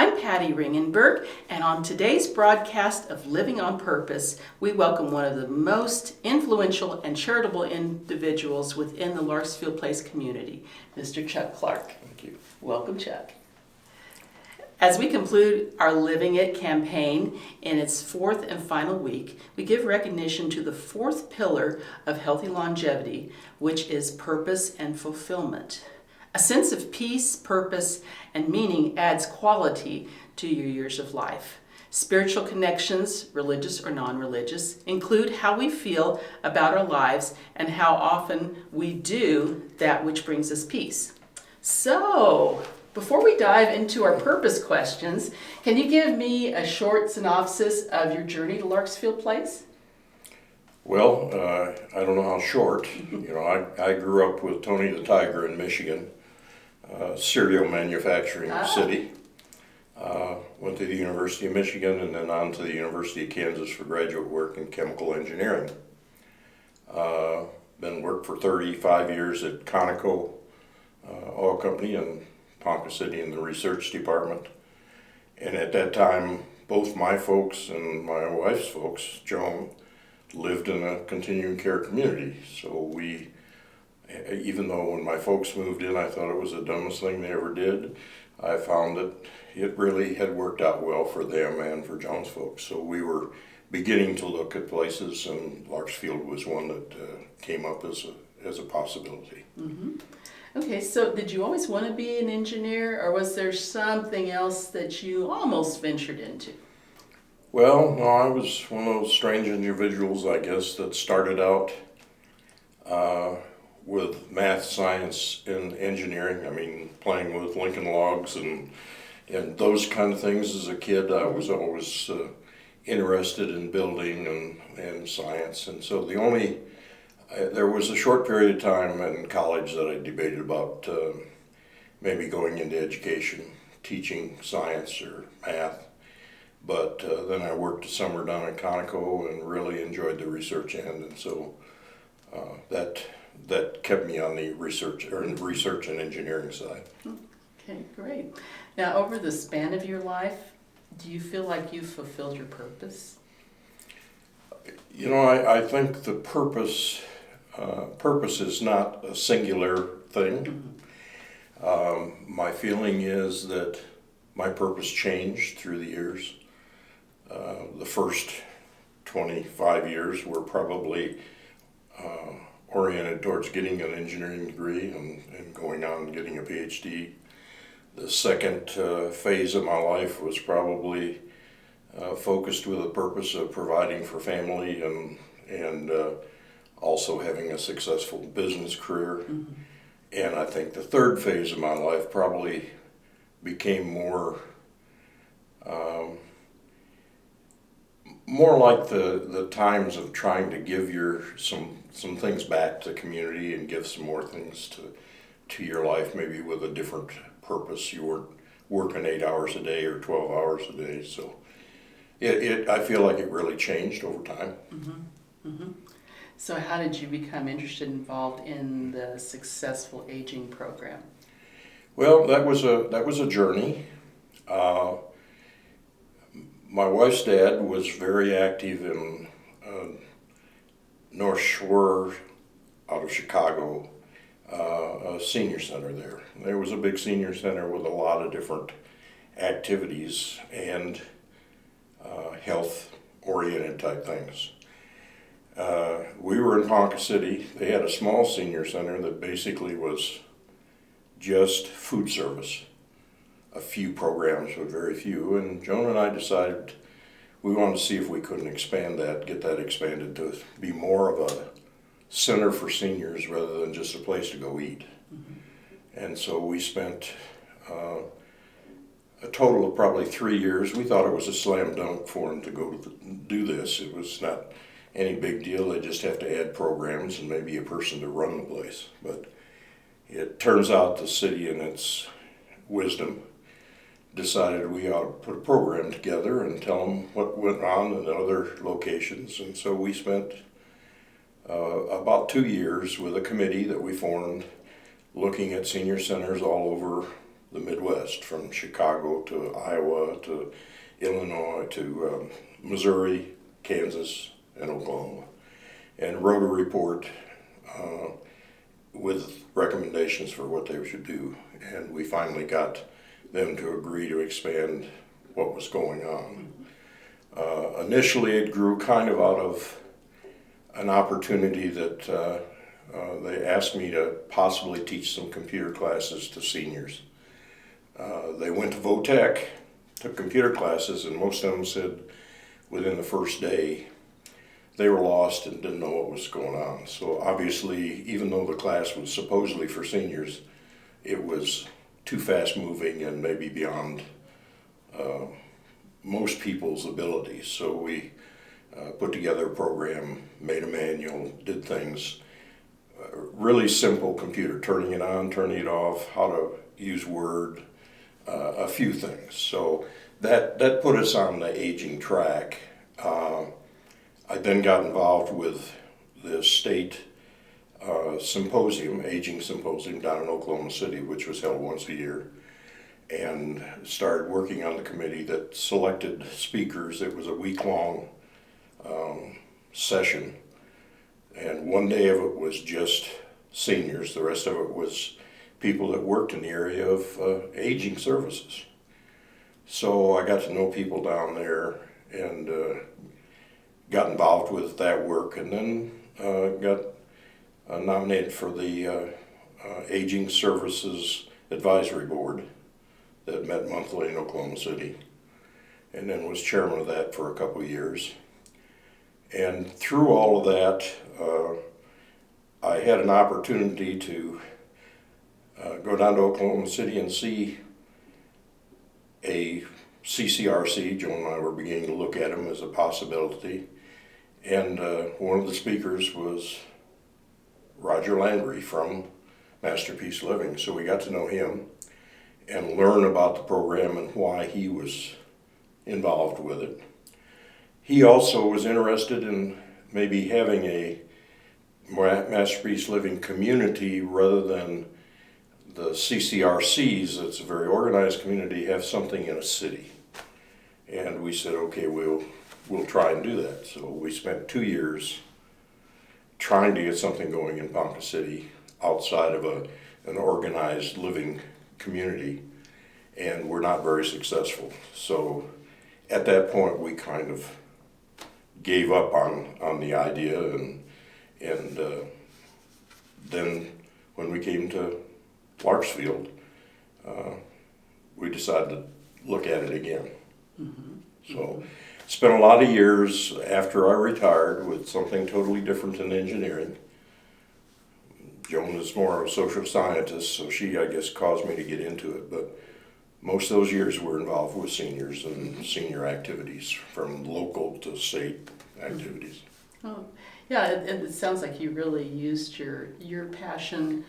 I'm Patty Ringenberg, and on today's broadcast of Living on Purpose, we welcome one of the most influential and charitable individuals within the Larksfield Place community, Mr. Chuck Clark. Thank you. Welcome, Chuck. As we conclude our Living It campaign in its fourth and final week, we give recognition to the fourth pillar of healthy longevity, which is purpose and fulfillment. A sense of peace, purpose, and meaning adds quality to your years of life. Spiritual connections, religious or non-religious, include how we feel about our lives and how often we do that which brings us peace. So, before we dive into our purpose questions, can you give me a short synopsis of your journey to Larksfield Place? Well, I don't know how short. I grew up with Tony the Tiger in Michigan, cereal manufacturing city. Went to the University of Michigan and then on to the University of Kansas for graduate work in chemical engineering. Then worked for 35 years at Conoco Oil Company in Ponca City in the research department. And at that time, both my folks and my wife's folks, Joan, lived in a continuing care community. So even though when my folks moved in, I thought it was the dumbest thing they ever did, I found that it really had worked out well for them and for Joan's folks. So we were beginning to look at places, and Larksfield was one that came up as a possibility. Mm-hmm. Okay, so did you always want to be an engineer, or was there something else that you almost ventured into? Well, no, I was one of those strange individuals, I guess, that started out with math, science, and engineering. I mean, playing with Lincoln Logs and those kind of things as a kid. I was always interested in building and science, and so there was a short period of time in college that I debated about maybe going into education, teaching science or math. But then I worked a summer down at Conoco and really enjoyed the research end, and so that kept me on the research and engineering side. Okay, great. Now, over the span of your life, do you feel like you've fulfilled your purpose? I think the purpose is not a singular thing. Mm-hmm. My feeling is that my purpose changed through the years. The first 25 years were probably oriented towards getting an engineering degree and going on and getting a PhD. The second phase of my life was probably focused with a purpose of providing for family and also having a successful business career. Mm-hmm. And I think the third phase of my life probably became more like the times of trying to give some things back to the community and give some more things to your life, maybe with a different purpose. You weren't working 8 hours a day or 12 hours a day. So I feel like it really changed over time. Mm-hmm. Mm-hmm. So how did you become involved in the Successful Aging program? Well, that was a journey. My wife's dad was very active in North Shore, out of Chicago, a senior center there. There was a big senior center with a lot of different activities and health-oriented type things. We were in Ponca City. They had a small senior center that basically was just food service. A few programs, but very few. And Joan and I decided we wanted to see if we couldn't get that expanded to be more of a center for seniors rather than just a place to go eat. Mm-hmm. And so we spent a total of probably 3 years. We thought it was a slam dunk for them to go do this. It was not any big deal. They just have to add programs and maybe a person to run the place. But it turns out the city, in its wisdom, decided we ought to put a program together and tell them what went on in other locations. And so we spent about 2 years with a committee that we formed looking at senior centers all over the Midwest, from Chicago to Iowa to Illinois to Missouri, Kansas, and Oklahoma, and wrote a report with recommendations for what they should do. And we finally got them to agree to expand what was going on. Initially, it grew kind of out of an opportunity that they asked me to possibly teach some computer classes to seniors. They went to Votech, took computer classes, and most of them said within the first day they were lost and didn't know what was going on. So obviously, even though the class was supposedly for seniors, it was too fast moving and maybe beyond most people's abilities. So we put together a program, made a manual, did things, really simple computer, turning it on, turning it off, how to use Word, a few things. So that put us on the aging track. I then got involved with the state symposium, aging symposium down in Oklahoma City, which was held once a year, and started working on the committee that selected speakers. It was a week-long session, and one day of it was just seniors. The rest of it was people that worked in the area of aging services. So I got to know people down there and got involved with that work, and then got nominated for the Aging Services Advisory Board that met monthly in Oklahoma City, and then was chairman of that for a couple of years. And through all of that, I had an opportunity to go down to Oklahoma City and see a CCRC. Joan and I were beginning to look at them as a possibility. And one of the speakers was Roger Landry from Masterpiece Living. So we got to know him and learn about the program and why he was involved with it. He also was interested in maybe having a Masterpiece Living community rather than the CCRCs. It's a very organized community, have something in a city. And we said, okay, we'll try and do that. So we spent 2 years trying to get something going in Ponca City outside of an organized living community, and we're not very successful. So at that point, we kind of gave up on the idea, and then when we came to Larksfield, we decided to look at it again. Mm-hmm. So spent a lot of years after I retired with something totally different than engineering. Joan is more of a social scientist, so she, I guess, caused me to get into it. But most of those years were involved with seniors and senior activities, from local to state activities. Oh, yeah, it sounds like you really used your passion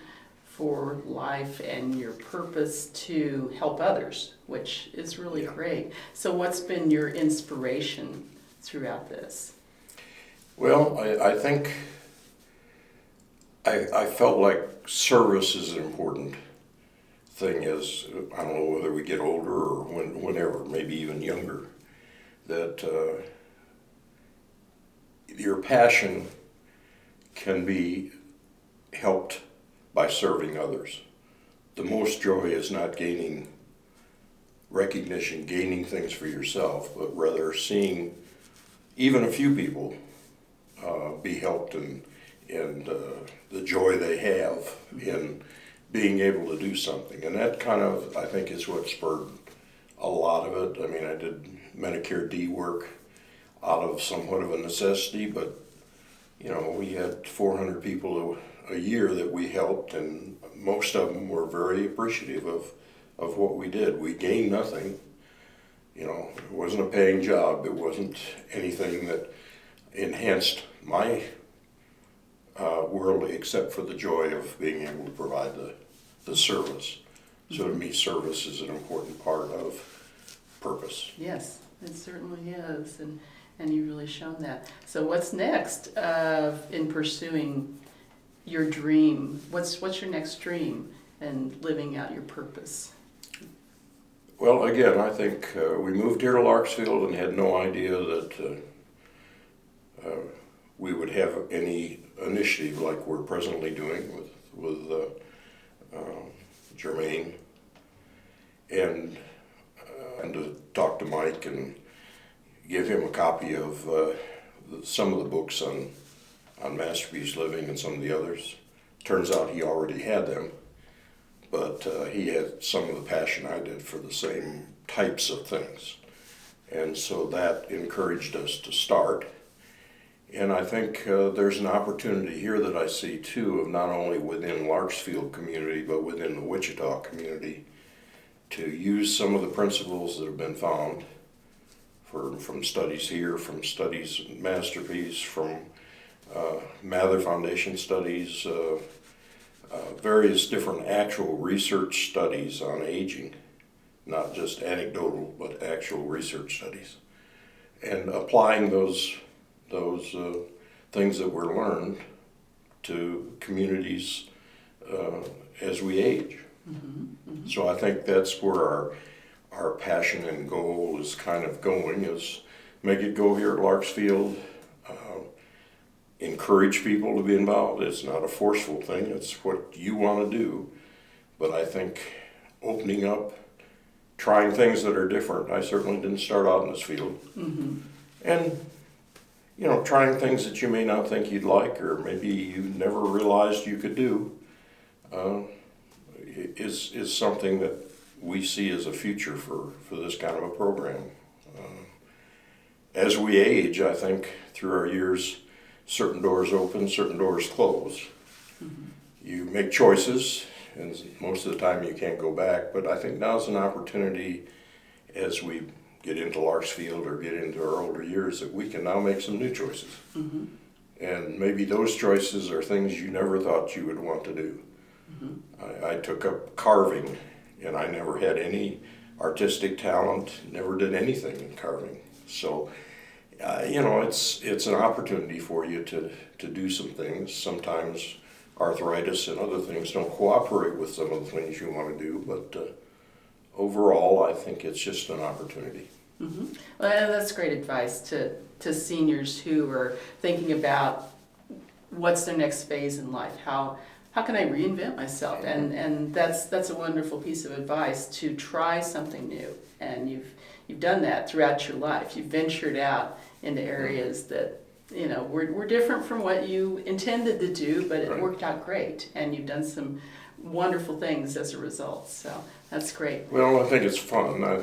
for life and your purpose to help others, which is really great. So what's been your inspiration throughout this? Well, I think I felt like service is an important thing as, I don't know whether we get older or whenever, maybe even younger, that your passion can be helped by serving others. The most joy is not gaining recognition, gaining things for yourself, but rather seeing even a few people be helped and the joy they have in being able to do something. And that kind of, I think, is what spurred a lot of it. I mean, I did Medicare D work out of somewhat of a necessity, but you know, we had 400 people a year that we helped, and most of them were very appreciative of what we did. We gained nothing. You know, it wasn't a paying job. It wasn't anything that enhanced my world except for the joy of being able to provide the service. So to me, service is an important part of purpose. Yes, it certainly is, and you've really shown that. So what's next in pursuing your dream? What's your next dream and living out your purpose? Well, again, I think we moved here to Larksfield and had no idea that we would have any initiative like we're presently doing with Jermaine, and to talk to Mike and give him a copy of some of the books on masterpiece living and some of the others. Turns out he already had them, but he had some of the passion I did for the same types of things. And so that encouraged us to start. And I think there's an opportunity here that I see too, of not only within Larksfield community, but within the Wichita community, to use some of the principles that have been found from studies here, from studies in Masterpiece, from Mather Foundation studies, various different actual research studies on aging, not just anecdotal, but actual research studies, and applying those things that were learned to communities as we age. Mm-hmm, mm-hmm. So I think that's where our passion and goal is kind of going, is make it go here at Larksfield, encourage people to be involved. It's not a forceful thing, it's what you want to do. But I think opening up, trying things that are different. I certainly didn't start out in this field. Mm-hmm. And trying things that you may not think you'd like, or maybe you never realized you could do, is something that we see as a future for this kind of a program. As we age, I think through our years, certain doors open, certain doors close. Mm-hmm. You make choices, and most of the time you can't go back, but I think now's an opportunity as we get into Larksfield or get into our older years that we can now make some new choices. Mm-hmm. And maybe those choices are things you never thought you would want to do. Mm-hmm. I took up carving, and I never had any artistic talent, never did anything in carving. So, it's an opportunity for you to do some things. Sometimes arthritis and other things don't cooperate with some of the things you want to do, but overall, I think it's just an opportunity. Mm-hmm. Well, that's great advice to seniors who are thinking about what's their next phase in life. How can I reinvent myself? Mm-hmm. And that's a wonderful piece of advice, to try something new. And you've done that throughout your life. You've ventured out into areas that were different from what you intended to do, but it worked out great. And you've done some wonderful things as a result. So that's great. Well, I think it's fun. I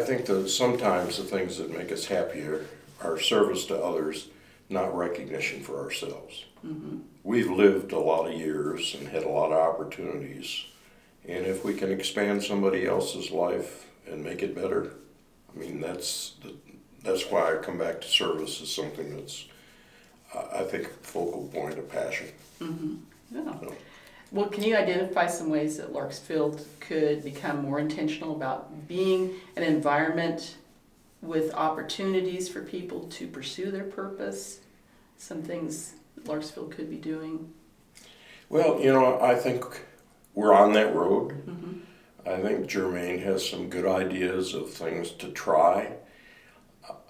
think that sometimes the things that make us happier are service to others, not recognition for ourselves. Mm-hmm. We've lived a lot of years and had a lot of opportunities, and if we can expand somebody else's life and make it better, I mean, that's why I come back to service as something that's, I think, a focal point of passion. Mm-hmm. Yeah. So. Well, can you identify some ways that Larksfield could become more intentional about being an environment with opportunities for people to pursue their purpose? Some things Larksfield could be doing? Well, I think we're on that road. Mm-hmm. I think Jermaine has some good ideas of things to try.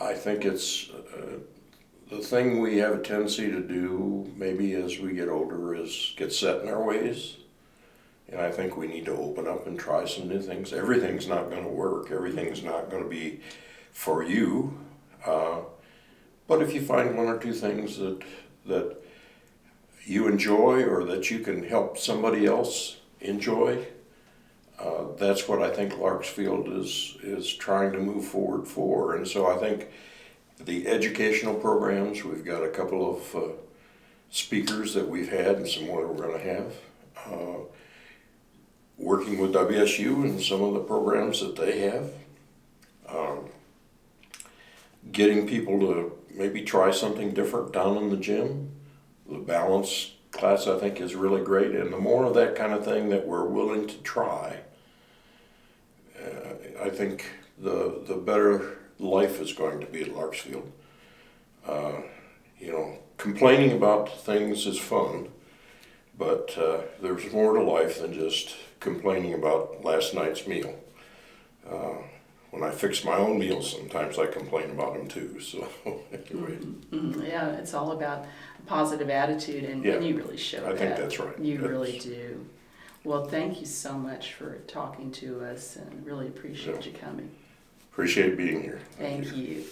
I think it's the thing we have a tendency to do, maybe as we get older, is get set in our ways. And I think we need to open up and try some new things. Everything's not going to work. Everything's not going to be for you. But if you find one or two things that you enjoy, or that you can help somebody else enjoy, that's what I think Larksfield is trying to move forward for. And so I think the educational programs, we've got a couple of speakers that we've had and some more that we're going to have. Working with WSU and some of the programs that they have. Getting people to maybe try something different down in the gym. The balance class, I think, is really great. And the more of that kind of thing that we're willing to try, I think the better life is going to be at Larksfield. Complaining about things is fun, But there's more to life than just complaining about last night's meal. When I fix my own meals, sometimes I complain about them too. So anyway. Mm-hmm. Yeah, it's all about a positive attitude, and you really show that. I think that's right. You really do. Well, thank you so much for talking to us, and really appreciate you coming. Appreciate being here. Thank you.